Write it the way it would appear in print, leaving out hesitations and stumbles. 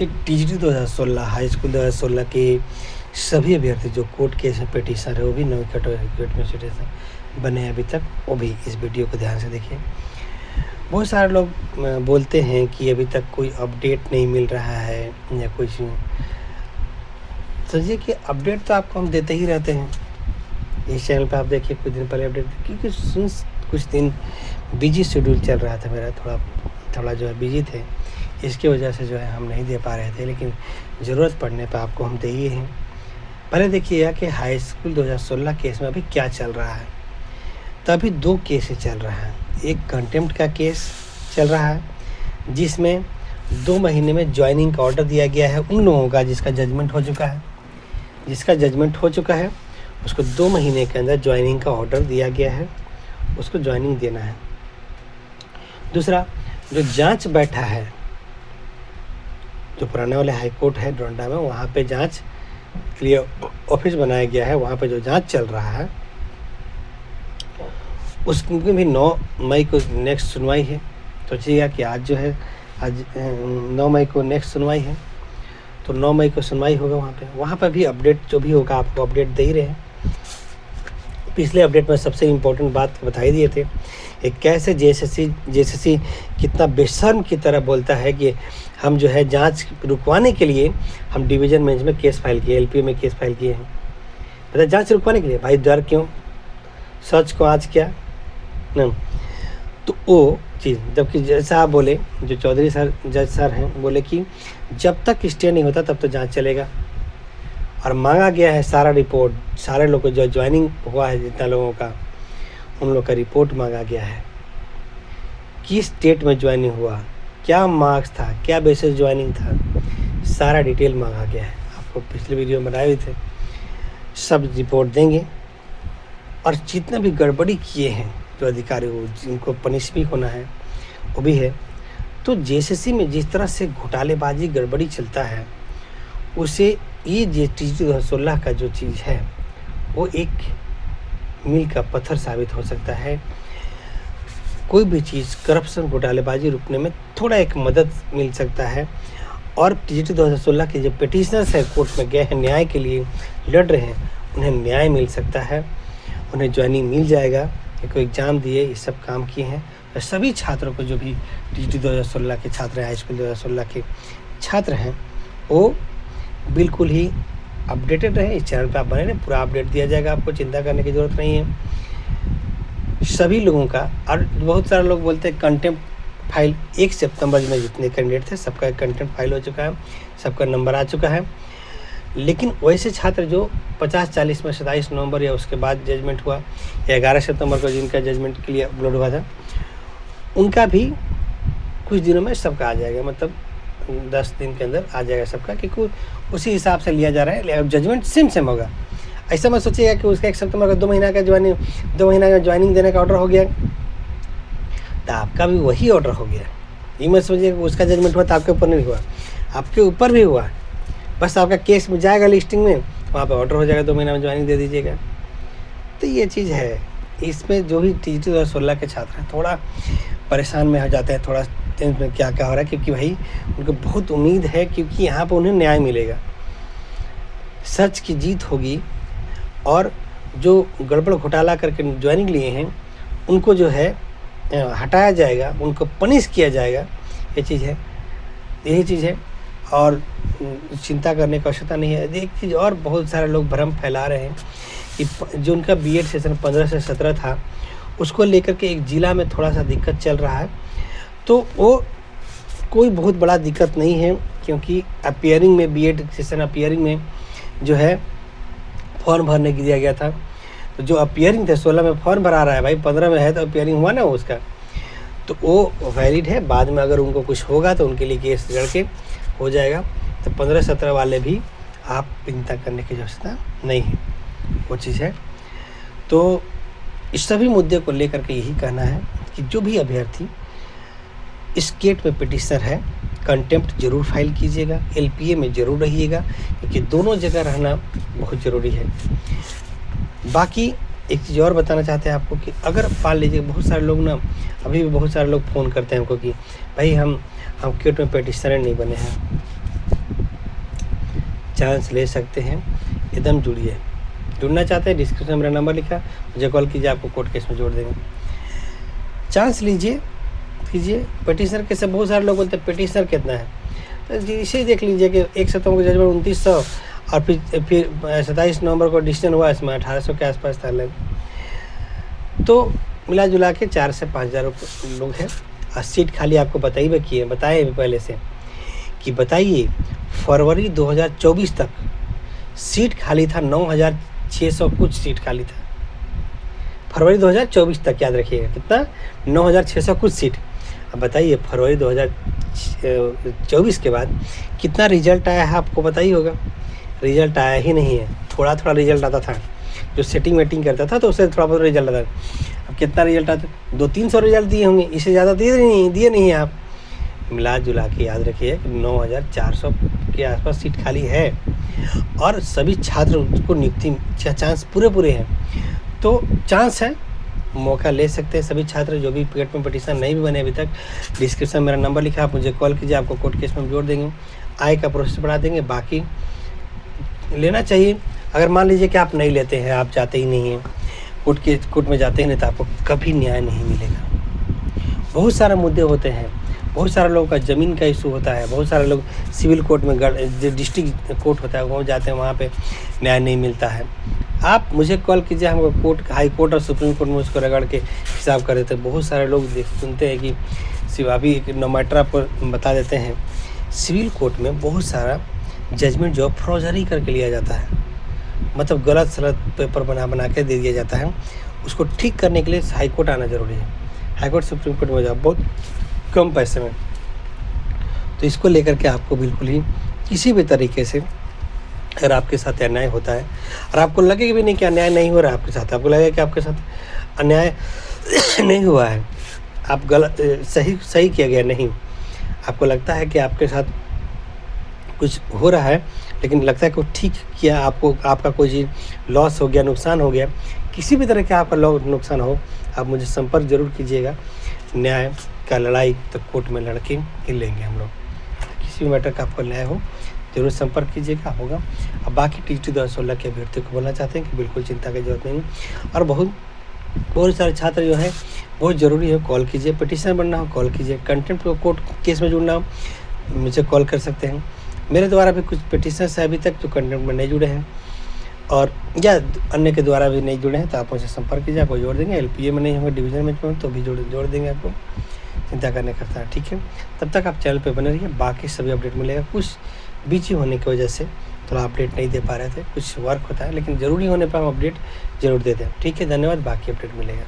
एक TGT 2016 high school 2016 के सभी अभ्यर्थी जो कोर्ट केस में पिटीशनर है वो भी नौ कैटेगरी में सिटीजन बने हैं अभी तक, वो भी इस वीडियो को ध्यान से देखिए। बहुत सारे लोग बोलते हैं कि अभी तक कोई अपडेट नहीं मिल रहा है या कुछ। समझिए कि अपडेट तो आपको हम देते ही रहते हैं। इस चैनल पे आप देखिए कुछ दिन पहले अपडेट, क्योंकि कुछ दिन बिजी शेड्यूल चल रहा था मेरा, थोड़ा जो है बिजी थे, इसकी वजह से जो है हम नहीं दे पा रहे थे, लेकिन ज़रूरत पड़ने पर आपको हम दे ही हैं। पहले देखिएगा कि हाई स्कूल 2016 केस में अभी क्या चल रहा है। तो अभी 2 केसेस चल रहा है। एक कंटेम्प्ट का केस चल रहा है जिसमें 2 महीने में ज्वाइनिंग का ऑर्डर दिया गया है उन लोगों का जिसका जजमेंट हो चुका है। उसको 2 महीने के अंदर ज्वाइनिंग का ऑर्डर दिया गया है, उसको ज्वाइनिंग देना है। दूसरा, जो जांच बैठा है, जो पुराने वाले हाई कोर्ट है डोरंडा में, वहाँ पे जांच के लिए ऑफिस बनाया गया है, वहाँ पे जो जांच चल रहा है उसमें भी 9 मई को नेक्स्ट सुनवाई है। सोचिएगा कि आज 9 मई को नेक्स्ट सुनवाई है, तो 9 मई को सुनवाई होगा वहाँ पे भी अपडेट जो भी होगा आपको अपडेट दे ही रहे हैं। पिछले अपडेट में सबसे इम्पोर्टेंट बात बता ही दिए थे, एक कैसे जेएसएससी कितना बेशर्म की तरह बोलता है कि हम जो है जांच रुकवाने के लिए हम डिवीज़न बेंच में केस फाइल किए, एलपीए में केस फाइल किए हैं। मतलब जांच रुकवाने के लिए, भाई डर क्यों, सच को आज क्या न। तो वो चीज़, जबकि जैसा आप बोले, जो चौधरी सर जज सर हैं, बोले कि जब तक स्टे नहीं होता तब तो जांच चलेगा। और मांगा गया है सारा रिपोर्ट, सारे लोग को जो ज्वाइनिंग हुआ है जितना लोगों का, उन लोग का रिपोर्ट मांगा गया है। किस डेट में ज्वाइनिंग हुआ, क्या मार्क्स था, क्या बेसिस ज्वाइनिंग था, सारा डिटेल मांगा गया है। आपको पिछले वीडियो में बनाए हुए थे, सब रिपोर्ट देंगे। और जितने भी गड़बड़ी किए हैं जो अधिकारी हो, जिनको पनिश भी होना है वो भी है। तो जेएसएससी में जिस तरह से घोटालेबाजी गड़बड़ी चलता है, उसे ये टीजीटी 2016 का जो चीज़ है वो एक मील का पत्थर साबित हो सकता है। कोई भी चीज़ करप्शन घोटालेबाजी रुकने में थोड़ा एक मदद मिल सकता है। और टीजीटी 2016 के जो पिटिशनर्स हैं, कोर्ट में गए हैं, न्याय के लिए लड़ रहे हैं, उन्हें न्याय मिल सकता है, उन्हें ज्वाइनिंग मिल जाएगा। कोई एग्ज़ाम दिए, ये सब काम किए हैं। तो सभी छात्रों को, जो भी टीजीटी 2016 के छात्र हैं, हाई स्कूल 2016 के छात्र हैं, वो बिल्कुल ही अपडेटेड रहे। इस चैनल पे आप बने रहें, पूरा अपडेट दिया जाएगा, आपको चिंता करने की ज़रूरत नहीं है सभी लोगों का। और बहुत सारे लोग बोलते हैं कंटेम्प्ट फाइल 1 सितंबर में जितने कैंडिडेट थे सबका कंटेम्प्ट फाइल हो चुका है, सबका नंबर आ चुका है। लेकिन वैसे छात्र जो 50-40 में 27 नवंबर या उसके बाद जजमेंट हुआ, या 11 सितंबर को जिनका जजमेंट के लिए अपलोड हुआ था, उनका भी कुछ दिनों में सबका आ जाएगा। मतलब 10 दिन के अंदर आ जाएगा सबका, क्योंकि उसी हिसाब से लिया जा रहा है। जजमेंट सेम होगा। ऐसा मत सोचिएगा कि उसका 1 सितंबर का 2 महीना का ज्वाइनिंग देने का ऑर्डर हो गया तो आपका भी वही ऑर्डर हो गया। ये मत समझिए कि उसका जजमेंट हुआ तो आपके ऊपर नहीं हुआ, आपके ऊपर भी हुआ। बस आपका केस में जाएगा लिस्टिंग में, वहाँ पे ऑर्डर हो जाएगा, 2 महीना में ज्वाइनिंग दे दीजिएगा। तो ये चीज़ है। इसमें जो भी टीजीटी 2016 के छात्र हैं थोड़ा परेशान में हो जाते हैं, थोड़ा टेंशन में क्या हो रहा है, क्योंकि भाई उनको बहुत उम्मीद है, क्योंकि यहाँ पर उन्हें न्याय मिलेगा, सच की जीत होगी। और जो गड़बड़ घोटाला करके ज्वाइनिंग लिए हैं उनको जो है हटाया जाएगा, उनको पनिश किया जाएगा। ये चीज़ है, यही चीज़ है। और चिंता करने की आवश्यकता नहीं है। एक चीज़ और, बहुत सारे लोग भ्रम फैला रहे हैं कि जो उनका बीएड सेशन 15 से 17 था, उसको लेकर के एक ज़िला में थोड़ा सा दिक्कत चल रहा है। तो वो कोई बहुत बड़ा दिक्कत नहीं है, क्योंकि अपीयरिंग में, बीएड सेशन अपीयरिंग में जो है फॉर्म भरने के दिया गया था। तो जो अपीयरिंग थे 16 में फॉर्म भरा रहा है, भाई 15 में है तो अपीयरिंग हुआ ना उसका, तो वो वैलिड है। बाद में अगर उनको कुछ होगा तो उनके लिए केस लड़के हो जाएगा। तो 15-17 वाले भी आप चिंता करने की आवश्यकता नहीं है, वो चीज़ है। तो इस सभी मुद्दे को लेकर के यही कहना है कि जो भी अभ्यर्थी इस केट में पिटिशनर है, कंटेम्प्ट जरूर फाइल कीजिएगा, एलपीए में ज़रूर रहिएगा, क्योंकि दोनों जगह रहना बहुत ज़रूरी है। बाकी एक चीज़ और बताना चाहते हैं आपको कि अगर मान लीजिए, बहुत सारे लोग ना, अभी भी बहुत सारे लोग फ़ोन करते हैं हमको कि भाई हम केट में पिटिशनर नहीं बने हैं, चांस ले सकते हैं। एकदम जुड़िए। जुड़ना चाहते हैं, डिस्क्रिप्शन में मेरा नंबर लिखा, मुझे कॉल कीजिए, आपको कोर्ट केस में जोड़ देंगे। चांस लीजिए, कीजिए। पिटिशनर के सब बहुत सारे लोग बोलते हैं पिटिशनर कितना है, तो इसे देख लीजिए कि 1 सितंबर को जजमेंट 2900 और फिर 27 नवंबर को डिसीजन हुआ, इसमें 1800 के आसपास था लगभग। तो मिला जुला के 4 से 5,000 लोग हैं और सीट खाली आपको बताए भी पहले से कि बताइए फरवरी 2024 तक सीट खाली था 9,600 कुछ सीट खाली था। फरवरी 2024 तक याद रखिएगा, कितना 9,600 कुछ सीट। अब बताइए फरवरी 2024 के बाद कितना रिजल्ट आया है, आपको पता ही होगा। रिजल्ट आया ही नहीं है, थोड़ा थोड़ा रिजल्ट आता था, जो सेटिंग वेटिंग करता था तो उससे थोड़ा बहुत रिजल्ट आता। अब कितना रिजल्ट आता, 200-300 रिजल्ट दिए होंगे, इससे ज़्यादा दिए नहीं है आप। मिला जुला के याद रखिए 9,400 के आसपास सीट खाली है और सभी छात्र को नियुक्ति चांस पूरे हैं। तो चांस है, मौका ले सकते हैं सभी छात्र जो भी पेट में पिटिशन नहीं भी बने अभी तक। डिस्क्रिप्शन में मेरा नंबर लिखा, आप मुझे कॉल कीजिए, आपको कोर्ट केस में जोड़ देंगे, आय का प्रोसेस बढ़ा देंगे। बाकी लेना चाहिए। अगर मान लीजिए कि आप नहीं लेते हैं, आप जाते ही नहीं हैं कोर्ट में जाते ही नहीं, तो आपको कभी न्याय नहीं मिलेगा। बहुत सारे मुद्दे होते हैं, बहुत सारे लोगों का ज़मीन का इशू होता है, बहुत सारे लोग सिविल कोर्ट में डिस्ट्रिक्ट कोर्ट होता है वहाँ जाते हैं, वहाँ पे न्याय नहीं मिलता है। आप मुझे कॉल कीजिए, हमको कोर्ट, हाई कोर्ट और सुप्रीम कोर्ट में उसको रगड़ के हिसाब कर देते हैं। बहुत सारे लोग सुनते हैं कि अभी एक मैटर आपको बता देते हैं, सिविल कोर्ट में बहुत सारा जजमेंट जो फौर्जरी करके लिया जाता है, मतलब गलत सलत पेपर बना के दे दिया जाता है। उसको ठीक करने के लिए हाई कोर्ट आना ज़रूरी है। हाई कोर्ट सुप्रीम कोर्ट में जाओ बहुत कम पैसे में। तो इसको लेकर के आपको बिल्कुल ही किसी भी तरीके से, अगर आपके साथ अन्याय होता है और आपको लगे भी नहीं कि अन्याय नहीं हो रहा है आपके साथ, आपको लगेगा कि आपके साथ अन्याय नहीं हुआ है, आप गलत सही किया गया नहीं, आपको लगता है कि आपके साथ कुछ हो रहा है लेकिन लगता है कि ठीक किया, आपका कोई चीज़ लॉस हो गया, नुकसान हो गया, किसी भी तरह का आपका नुकसान हो, आप मुझे संपर्क जरूर कीजिएगा। न्याय का लड़ाई तो कोर्ट में लड़के ही लेंगे हम लोग। किसी भी मैटर का आपको न्याय हो जरूर संपर्क कीजिएगा, होगा। अब बाकी टीटी 2016 के अभ्यर्थियों को बोलना चाहते हैं कि बिल्कुल चिंता की जरूरत नहीं। और बहुत सारे छात्र जो है बहुत ज़रूरी है, कॉल कीजिए। पिटिशन बनना हो कॉल कीजिए, कंटेम्प्ट कोर्ट केस में जुड़ना हो मुझे कॉल कर सकते हैं। मेरे द्वारा भी कुछ पिटिशनर्स है अभी तक जो कंटेम्प्ट में नहीं जुड़े हैं और या अन्य के द्वारा भी नहीं जुड़े हैं, तो आप मुझे संपर्क कीजिए, आपको जोड़ देंगे। LPA में नहीं होंगे, डिवीजन में तो भी जोड़ देंगे आपको, चिंता करने का था। ठीक है, तब तक आप चैनल पे बने रहिए, बाकी सभी अपडेट मिलेगा। कुछ बिजी होने की वजह से थोड़ा अपडेट नहीं दे पा रहे थे, कुछ वर्क होता है, लेकिन ज़रूरी होने पर हम अपडेट जरूर देते हैं। ठीक है, धन्यवाद, बाकी अपडेट मिलेगा।